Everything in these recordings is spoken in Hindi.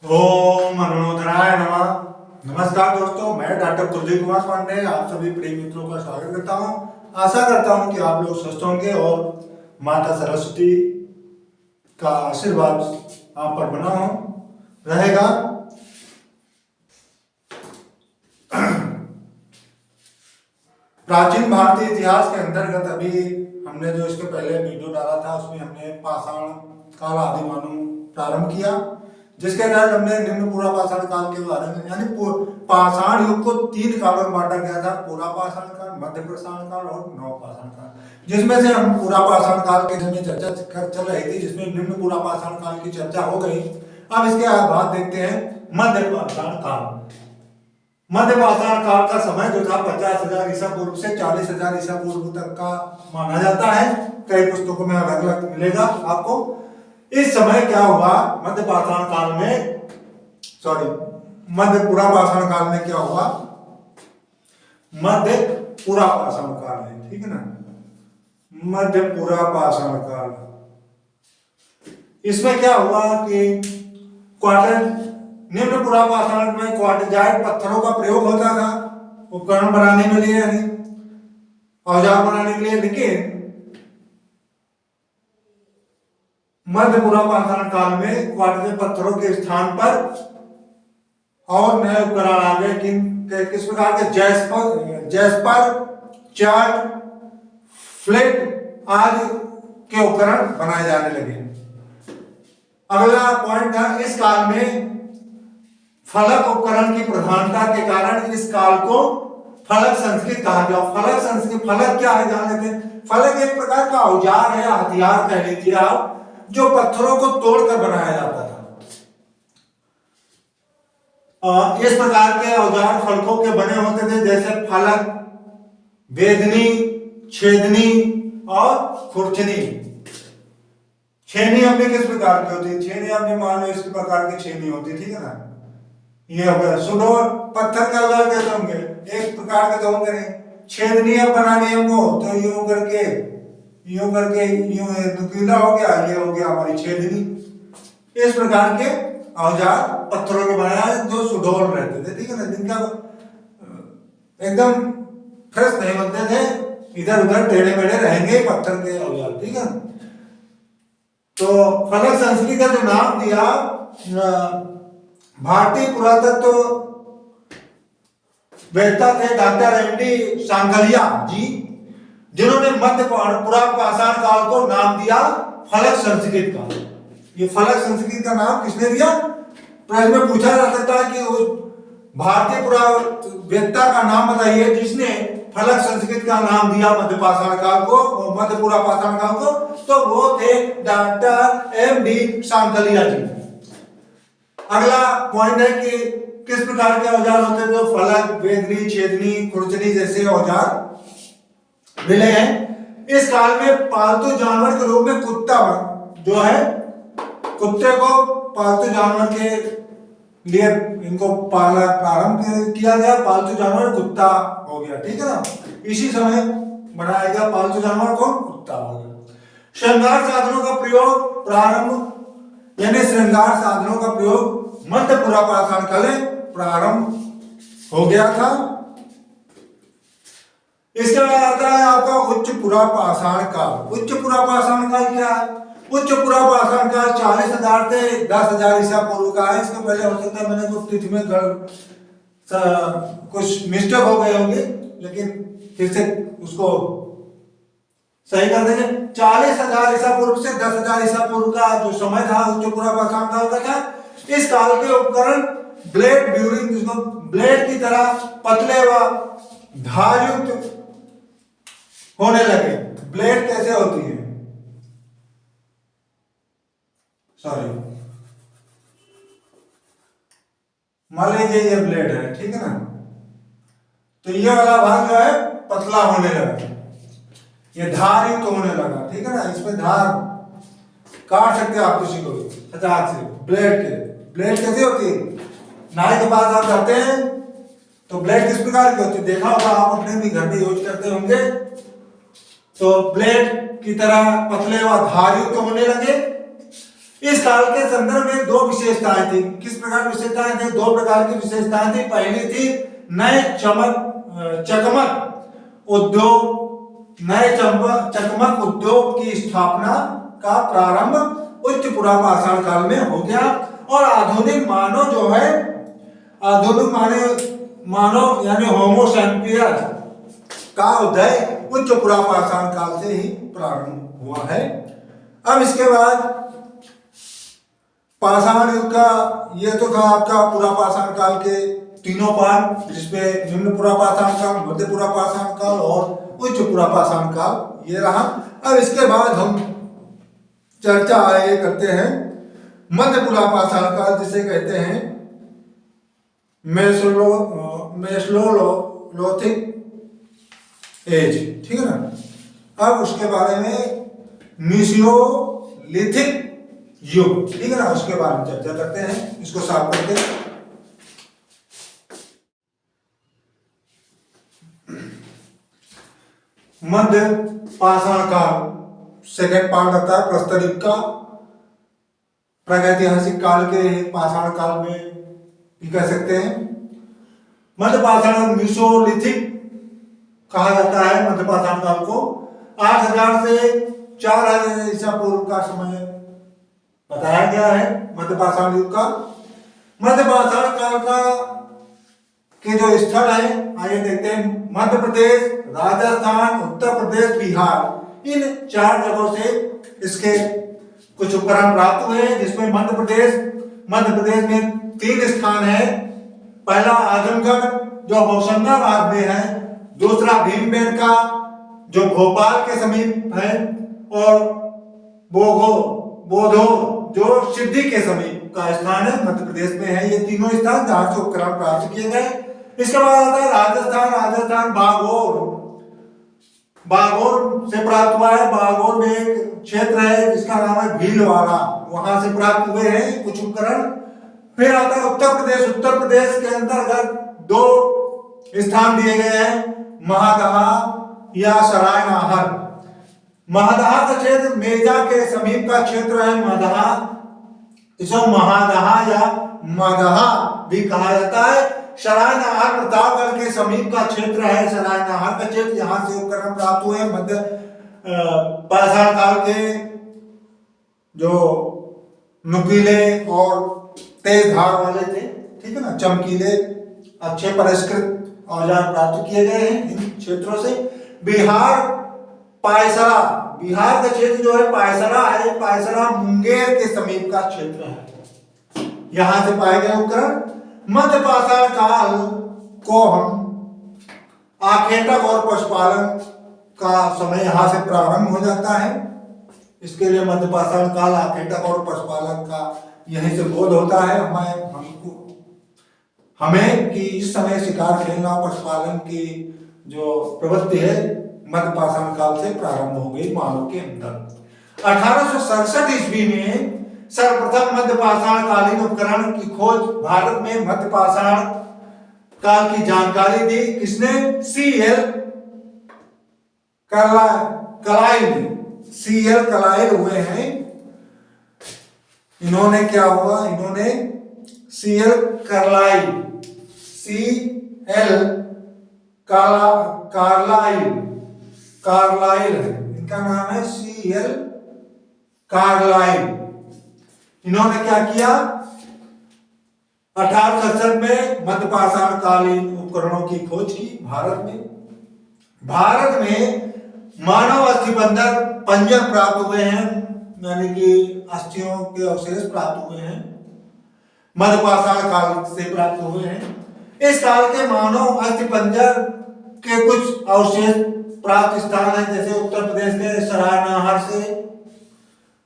ओम अरुणोदराय नमः। नमस्कार दोस्तों, मैं डॉक्टर कुलदीप कुमार पांडे आप सभी प्रिय मित्रों का स्वागत करता हूं। आशा करता हूं कि आप लोग स्वस्थ होंगे और माता सरस्वती का आशीर्वाद आप पर बना हो रहेगा। प्राचीन भारतीय इतिहास के अंतर्गत अभी हमने जो इसके पहले वीडियो डाला था उसमें हमने पाषाण काल आदि मानव प्रारंभ किया, जिसके तहत हमने निम्न पूरा पाषाण काल के बारे में यानी पाषाण युग को 3 कालों में बांटा गया था। पूरा पाषाण काल, मध्य पाषाण काल और नव पाषाण काल, जिसमें से हम पूरा पाषाण काल के में चर्चा चल रही थी, जिसमें निम्न पूरा पाषाण काल की चर्चा हो गई। अब इसके बाद देखते हैं मध्य पाषाण काल। मध्य पाषाण काल का समय जो था 50,000 ईसा पूर्व से 40,000 ईसा पूर्व तक का माना जाता है। कई पुस्तकों में अलग अलग मिलेगा आपको। इस समय क्या हुआ मध्य पाषाण काल में, मध्य पूरा पाषाण काल में क्या हुआ, मध्य पूरा पाषाण काल है, ठीक है ना, मध्य पूरा पाषाण काल। इसमें क्या हुआ कि निम्न पूरा पाषाण में क्वार्टजाइट पत्थरों का प्रयोग होता था उपकरण बनाने के लिए, यानी औजार बनाने के लिए। लेकिन मध्य पूरा पाषाण काल में क्वार्टजाइट पत्थरों के स्थान पर और नए उपकरण आ गए। किस प्रकार के? जैस्पर, चार्ट, फ्लेट आदि के उपकरण बनाए जाने लगे। अगला पॉइंट था, इस काल में फलक उपकरण की प्रधानता के कारण इस काल को फलक संस्कृत कहा गया। फलक संस्कृत, फलक क्या है जान लेते हैं। फलक एक प्रकार का औजार है, हथियार कह लीजिए आप, जो पत्थरों को तोड़कर बनाया जाता था। इस प्रकार के औजार फलकों के बने होते थे, जैसे फलक, वेदनी, छेदनी और खुरचनी। छेनी अपनी किस प्रकार की होती है? छेनी अपनी मान लो इस प्रकार की छेनी होती है, ठीक है ना। ये हो गया सुडोर। पत्थर के औजार कैसे होंगे? एक प्रकार के तो होंगे नहीं। छेदनी अब बनानी हमको तो यूं करके यूं नुकीला हो गया, ये हो गया हमारी छेदनी। इस प्रकार के औजार पत्थरों के बनाया जो सुडोल रहते थे, ठीक है ना, जिनका एकदम फ्रेश नहीं बनते थे, इधर उधर टेढ़े मेढ़े रहेंगे पत्थर के औजार, ठीक है। तो फलक संस्कृति का जो नाम दिया भारतीय पुरातत्व वेत्ता थे डॉक्टर एम.डी. सांकलिया जी, जिन्होंने मध्य पूरा पाषाण काल को नाम दिया फलक संस्कृत का। ये फलक संस्कृत का नाम किसने दिया? प्रश्न में पूछा जा सकता है कि उस भारतीय पुरावेत्ता का नाम बताइए जिसने फलक संस्कृत का नाम दिया मध्य पाषाण काल को और मध्य पूरा पाषाण काल को, तो वो थे डॉक्टर एम.डी. सांकलिया जी। अगला पॉइंट है कि किस प्रकार के औजार होते थे? तो फलक, वेदनी, छेदनी, खुरचनी जैसे औजार मिले हैं। इस काल में पालतू जानवर के रूप में कुत्ता जो है, कुत्ते को पालतू जानवर के लिए इनको पालना प्रारंभ किया गया। पालतू जानवर कुत्ता हो गया, ठीक है ना। इसी समय बनाया गया पालतू जानवर को कुत्ता हो गया। श्रृंगार साधनों का प्रयोग प्रारंभ, यानी श्रृंगार साधनों का प्रयोग मध्य पूरा पाषाण काल प्रारंभ हो गया था। इसके बाद आता है आपका उच्च पूरा पाषाण काल। उच्च पूरा पाषाण काल क्या है? उच्च पूरा पाषाण काल 40,000 से 10,000 ईसा पूर्व का है। इसके पहले हो सकता है मैंने कुछ तिथि में कुछ मिस्टेक हो गए होंगे, लेकिन फिर से उसको सही कर देंगे। 40,000 ईसा पूर्व से 10,000 ईसा पूर्व का जो समय था उच्च पूरा पाषाण काल का था। इस काल के उपकरण ब्लेड ब्यूरिंग, जिसको ब्लेड की तरह पतले व धारयुक्त होने लगे। ब्लेड कैसे होती है? मान लीजिए ये ब्लेड है, ठीक है ना, तो ये वाला भाग जो है पतला होने लगा, ये धार युक्त होने लगा, ठीक है ना। इसमें धार काट सकते हैं आप किसी को हाथ से। ब्लेड कैसे होती है? नाई के पास आप जाते हैं तो ब्लेड किस प्रकार की होती है? देखा होगा आप, अपने भी घर में यूज करते होंगे। तो ब्लेड की तरह पतले व धार युक्त होने लगे। इस काल के संदर्भ में दो विशेषताएं थी। किस प्रकार विशेषताएं थी? दो प्रकार की विशेषताएं थी। पहली थी नए चकमक उद्योग की स्थापना का प्रारंभ उच्च पुरापाषाण काल में हो गया, और आधुनिक मानव यानी होमो सैपियंस का उदय उच्च पुरापाषाण काल से ही प्रारंभ हुआ है। अब इसके बाद पाषाण युग का, ये तो था आपका पुरापाषाण काल के तीनों पार्ट, जिसमें निम्न पुरापाषाण काल, मध्य पुरापाषाण काल और उच्च पुरापाषाण काल ये रहा। अब इसके बाद हम चर्चा आगे करते हैं मध्य पुरापाषाण काल, जिसे कहते हैं मेसोलिथिक एज, ठीक है ना। अब उसके बारे में मीसोलिथिक युग, ठीक है ना, उसके बारे में चर्चा करते हैं। इसको साफ करते हैं। मध्य पाषाण काल सेकेंड पार्ट आता है प्रस्तर युग का। प्रागैतिहासिक काल के पाषाण काल में भी कह सकते हैं। मध्य पाषाण मीसोलिथिक कहा जाता है मध्य पाषाण काल को। 8000 से 4000 ईसा पूर्व का समय बताया गया है मध्य पाषाण युग का। मध्य पाषाण काल का के जो स्थल है आइए देखते हैं। मध्य प्रदेश, राजस्थान, उत्तर प्रदेश, बिहार, इन 4 जगहों से इसके कुछ उपकरण प्राप्त हुए हैं, जिसमें मध्य प्रदेश में 3 स्थान है। पहला आजमगढ़ जो होशंगाबाद में है, दूसरा भीमबेटका जो भोपाल के समीप है, और बोधो जो सिद्धि के समीप का स्थान है, मध्य प्रदेश में है। ये तीनों स्थान जहां से उपकरण प्राप्त किए गए। इसके बाद आता है राजस्थान बागोर से प्राप्त हुआ है। बागोर में एक क्षेत्र है जिसका नाम है भीलवाड़ा, वहां से प्राप्त हुए हैं कुछ उपकरण। फिर आता है उत्तर प्रदेश के अंतर्गत 2 स्थान दिए गए हैं, महादहा या सरायनाहर। महादहा का क्षेत्र मेजा के समीप का क्षेत्र है महदहा, इसे महादहा या मगहा भी कहा जाता है। सरायनाहर प्रतापगढ़ के समीप का क्षेत्र है। सरायनाहर का क्षेत्र, यहाँ से उपकरण प्राप्त हुए मध्य पाषाण काल के जो नुकीले और तेज धार वाले थे, ठीक है ना, चमकीले अच्छे परिष्कृत औजार प्राप्त किए गए हैं इन क्षेत्रों से। बिहार का क्षेत्र जो है पायसरा है। पायसरा मुंगेर के समीप का क्षेत्र है, यहां से पाए गए उपकरण। मध्य पाषाण काल को हम आखेटक और पशुपालन का समय यहां से प्रारंभ हो जाता है। इसके लिए मध्य पाषाण काल, आखेटक और पशुपालन का यहीं से बोध होता है हमें कि इस समय शिकार खेलना, पशुपालन की जो प्रवृत्ति है मध्य पाषाण काल से प्रारंभ हो गई मानव के अंदर। 1867 ईस्वी में सर्वप्रथम मध्य पाषाण कालीन उपकरण की खोज भारत में मध्य पाषाण काल की जानकारी दी किसने? C.L. कलाइल हुए हैं। इन्होंने क्या हुआ? इन्होंने C.L. कार्लाइल है, इनका नाम है C.L. कार्लाइल। इन्होंने क्या किया? 1867 में मध्य पाषाण कालीन उपकरणों की खोज की भारत में मानव पंजर प्राप्त हुए हैं, यानी कि अस्थियों के अवशेष प्राप्त हुए हैं, मध्य पाषाण काल से प्राप्त हुए हैं। इस काल के मानव अस्थिपंजर के कुछ अवशेष प्राप्त स्थान है, जैसे उत्तर प्रदेश के सरायनाहर से,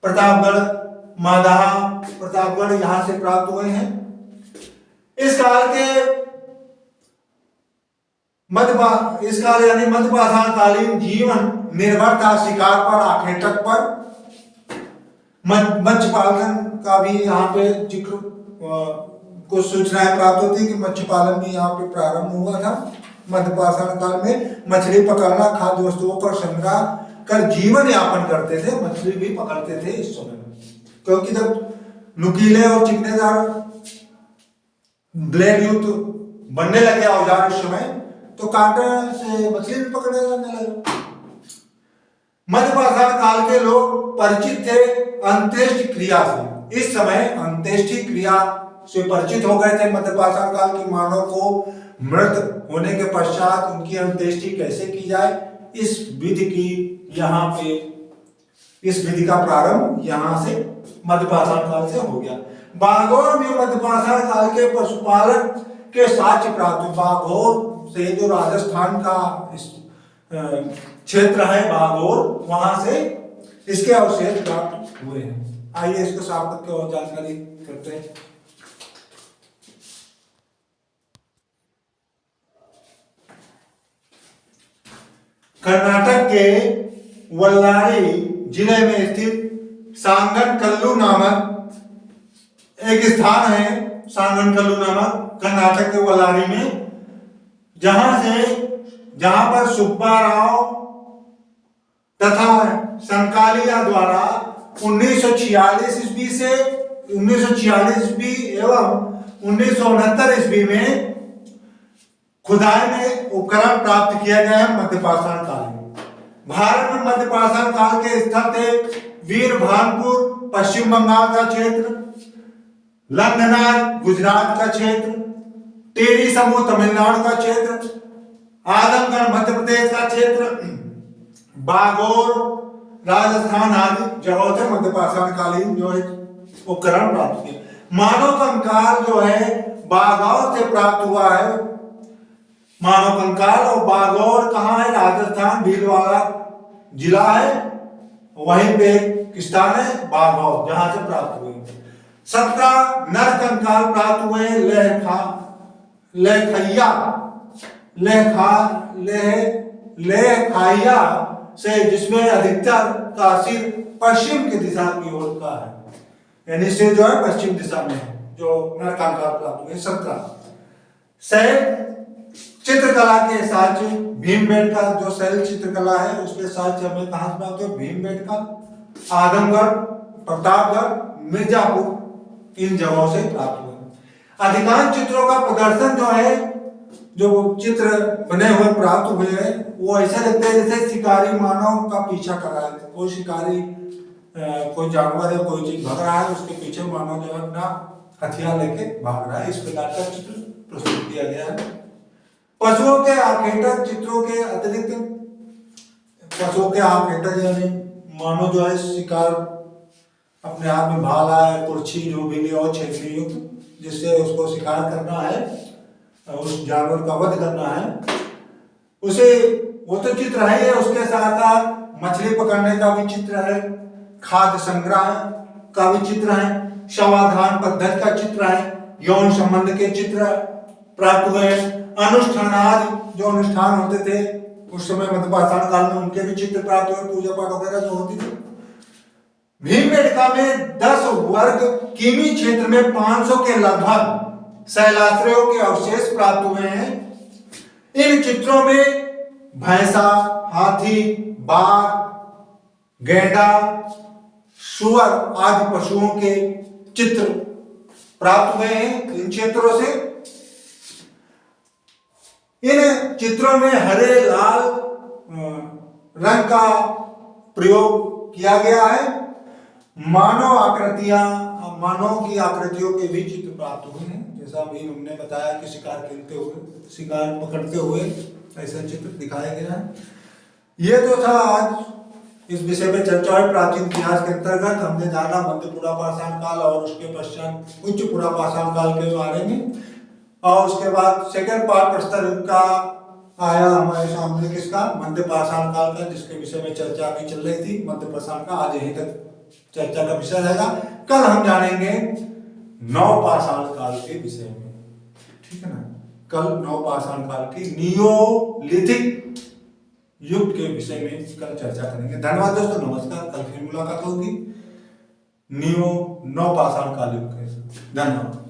प्रतापगढ़, मादहा, प्रतापगढ़ यहां से प्राप्त हुए हैं। इस काल यानी मध्य पाषाण कालीन जीवन निर्भर था शिकार पर, आखेटक पर। मत्स्य पालन का भी यहाँ पे जिक्र, कुछ सूचनाएं प्राप्त होती कि मत्स्य पालन भी यहाँ पे प्रारंभ हुआ था मध्य पाषाण काल में। मछली पकड़ना, खाद्य वस्तुओं पर संग्रह कर जीवन यापन करते थे, मछली भी पकड़ते थे इस समय में। क्योंकि जब नुकीले और चिकनेदार ब्लेड युक्त बनने लगे औजार उस समय, तो कांटे से मछली भी पकड़े जाने लगे। मध्यपाषाण काल के लोग परिचित थे अंत्येष्टि क्रिया से। इस समय अंत्येष्टि क्रिया से परिचित हो गए थे मध्यपाषाण काल के मानव को। मृत होने के पश्चात उनकी अंत्येष्टि कैसे की जाए, इस विधि की यहाँ पे, इस विधि का प्रारंभ यहाँ से मध्यपाषाण काल से हो गया। बागोर में मध्यपाषाण काल के पशुपालन के साक्ष्य प्राप्त। बागोर से जो राजस्थान का क्षेत्र है बागोर, वहां से इसके अवशेष प्राप्त हुए हैं। आइए इसको साफ करके और जानकारी करते हैं। कर्नाटक के वल्लारी जिले में स्थित सांगनकल्लू नामक एक स्थान है। सांगनकल्लू नामक कर्नाटक के वल्लारी में, जहां पर सुब्बा राव तथा संकालिया द्वारा 1946 ईस्वी से 1946 ईस्वी एवं 1969 ईस्वी में खुदाई में उपकरण प्राप्त किया गया है मध्यपाषाण काल में। भारत में मध्यपाषाण काल के स्थल थे वीरभानपुर पश्चिम बंगाल का क्षेत्र, लंगनार गुजरात का क्षेत्र, टेरी समूह तमिलनाडु का क्षेत्र, आदमगढ़ मध्य प्रदेश का क्षेत्र, बागोर राजस्थान आदि जगहों से मध्यपाषाण कालीन जो है उपकरण प्राप्त किए। मानव कंकाल जो है बागौर से प्राप्त हुआ है। मानव कंकाल और बागौर कहाँ है? राजस्थान भीलवाड़ा जिला है, वहीं पे स्थान है बागौर, जहां से प्राप्त हुए। 17 नर कंकाल प्राप्त हुए लेखाइया से, जिसमें अधिकतर का सिर पश्चिम की दिशा की ओर का है, यानी सिर जो है पश्चिम दिशा में है, जो नर कंकाल प्राप्त हुए। 17 चित्रकला के साक्ष्य भीमबेटका, जो शैल चित्रकला है उसके साक्ष्य हमें कहां से प्राप्त हुए? भीमबेटका, आदमगढ़, प्रतापगढ़, मिर्जापुर, इन जगहों से प्राप्त हुए। अधिकांश चित्रों का प्रदर्शन जो है, जो चित्र बने हुए प्राप्त हुए हैं, वो ऐसे लगते हैं जैसे शिकारी मानव का पीछा कर रहा है। कोई शिकारी कोई जानवर है, कोई चीज भाग रहा है, उसके पीछे मानव जो है अपना हथियार लेके भाग रहा है। इस प्रकार का चित्र प्रस्तुत किया गया है। पशुओं के आखेटक चित्रों के अतिरिक्त, पशुओं के आखेटक यानी मानो जो है शिकार अपने हाथ में भाला है, कुर्सी जो भी और क्षेत्रीय युक्त, जिससे उसको शिकार करना है, उस जानवर का वध करना है, उसे वो तो चित्र है। उसके साथ साथ मछली पकड़ने का भी चित्र है, खाद्य संग्रह का भी चित्र है, शवाधान पद्धति का चित्र है, यौन संबंध के चित्र प्राप्त हुए। अनुष्ठान आदि जो अनुष्ठान होते थे उस समय मध्यपाषाण काल में, उनके भी चित्र प्राप्त हुए, पूजा पाठ वगैरह जो होती थी। भीमबेटका में 10 वर्ग किमी क्षेत्र में 500 के लगभग शैलाश्रयों के अवशेष प्राप्त हुए हैं। इन चित्रों में भैंसा, हाथी, बाघ, गैंडा, सुअर आदि पशुओं के चित्र प्राप्त हुए हैं। इन क्षेत्रों से, इन चित्रों में हरे लाल रंग का प्रयोग किया गया है। मानव की आकृतियों के भी चित्र प्राप्त हुए हैं। जैसा अभी हमने बताया कि शिकार खेलते हुए, शिकार पकड़ते हुए ऐसे चित्र दिखाया गया है। ये तो था आज इस विषय में चर्चा है। प्राचीन इतिहास के अंतर्गत हमने जाना मध्य पुरापाषाण काल और उसके पश्चात उच्च पुरापाषाण काल के बारे में, और उसके बाद सेकंड पार्ट प्रस्तर युग का आया हमारे सामने, किसका? मध्यपाषाण काल का, जिसके विषय में चर्चा अभी चल रही थी। मध्यपाषाण का आज यहीं तक चर्चा का विषय रहेगा। कल हम जानेंगे नवपाषाण काल के विषय में, ठीक है ना। कल नवपाषाण काल की नियोलिथिक युग के विषय में कल चर्चा करेंगे। धन्यवाद दोस्तों, नमस्कार। कल फिर मुलाकात होगी नवपाषाण काल युग के। धन्यवाद।